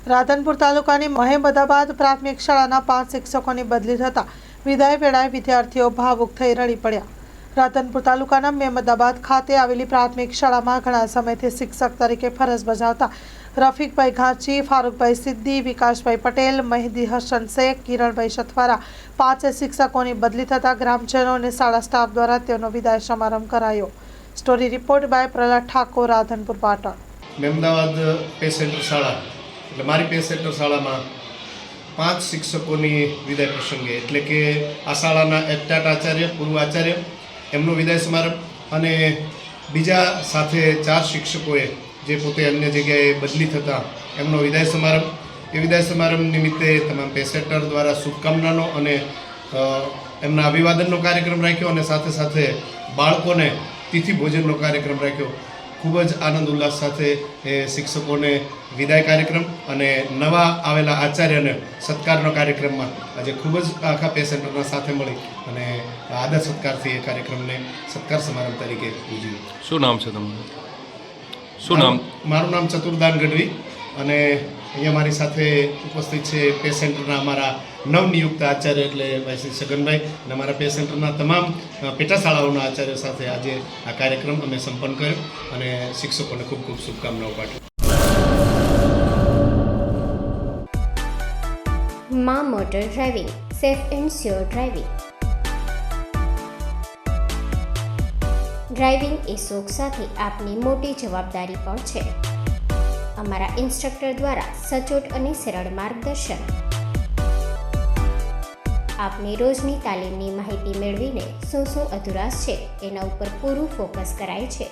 રાધનપુર તાલુકાની મહેમદાબાદ પ્રાથમિક શાળાના 5 શિક્ષકોની બદલી થતા વિદાય વેળાએ વિદ્યાર્થીઓ ભાવુક થઈ રડી પડ્યા। રાધનપુર તાલુકાના મહેમદાબાદ ખાતે આવેલી પ્રાથમિક શાળામાં ઘણા સમયથી શિક્ષક તરીકે ફરજ બજાવતા રફીકભાઈ ઘાંચી, ફારૂકભાઈ સિદ્દી, વિકાસભાઈ પટેલ, મહેદી હસન શેખ, કિરણભાઈ સથવારા 5 શિક્ષકોની બદલી થતા ગ્રામજનો અને શાળા સ્ટાફ દ્વારા તેનો વિદાય સમારંભ કરાયો। Story report by Prahlad Thakor, Radhanpur, Patan. Mehmedabad pay centre શાળા એટલે મારી પે સેન્ટર શાળામાં 5 શિક્ષકોની વિદાય પ્રસંગે એટલે કે આ શાળાના એક્ટાટ આચાર્ય, પૂર્વ આચાર્ય એમનો વિદાય સમારંભ અને બીજા સાથે 4 શિક્ષકોએ જે પોતે અન્ય જગ્યાએ બદલી થતા એમનો વિદાય સમારંભ। એ વિદાય સમારંભ નિમિત્તે તમામ પે સેન્ટર દ્વારા શુભકામનાનો અને એમના અભિવાદનનો કાર્યક્રમ રાખ્યો અને સાથે સાથે બાળકોને તિથિ ભોજનનો કાર્યક્રમ રાખ્યો। ખૂબ જ આનંદ ઉલ્લાસ સાથે એ શિક્ષકોને વિદાય કાર્યક્રમ અને નવા આવેલા આચાર્યને સત્કારનો કાર્યક્રમમાં આજે ખૂબ જ આખા પે સેન્ટરના સાથે મળી અને આદર સત્કારથી એ કાર્યક્રમને સત્કાર સમારંભ તરીકે ઉજવ્યો। શું નામ છે તમારું? શું નામ? મારું નામ ચતુર્દાન ગઢવી અને અહીંયા મારી સાથે ઉપસ્થિત છે પે સેન્ટરના અમારા નવનિયુક્ત આચાર્ય એટલે ભાઈ શ્રી છગનભાઈ અને અમારા પે સેન્ટરના તમામ પેટા શાળાઓના આચાર્યો સાથે આજે આ કાર્યક્રમ અમે સંપન્ન કર્યો અને શિક્ષકોને ખૂબ ખૂબ શુભકામનાઓ પાઠવી। માં motor driving, safe and sure driving. Driving એ શોખ સાથે આપની મોટી જવાબદારી પણ છે। અમારા ઇન્સ્ટ્રક્ટર દ્વારા સચોટ અને સરળ માર્ગદર્શન આપની રોજની તાલીમની માહિતી મેળવીને શું અધુરાશ છે એના ઉપર પૂરું ફોકસ કરાય છે।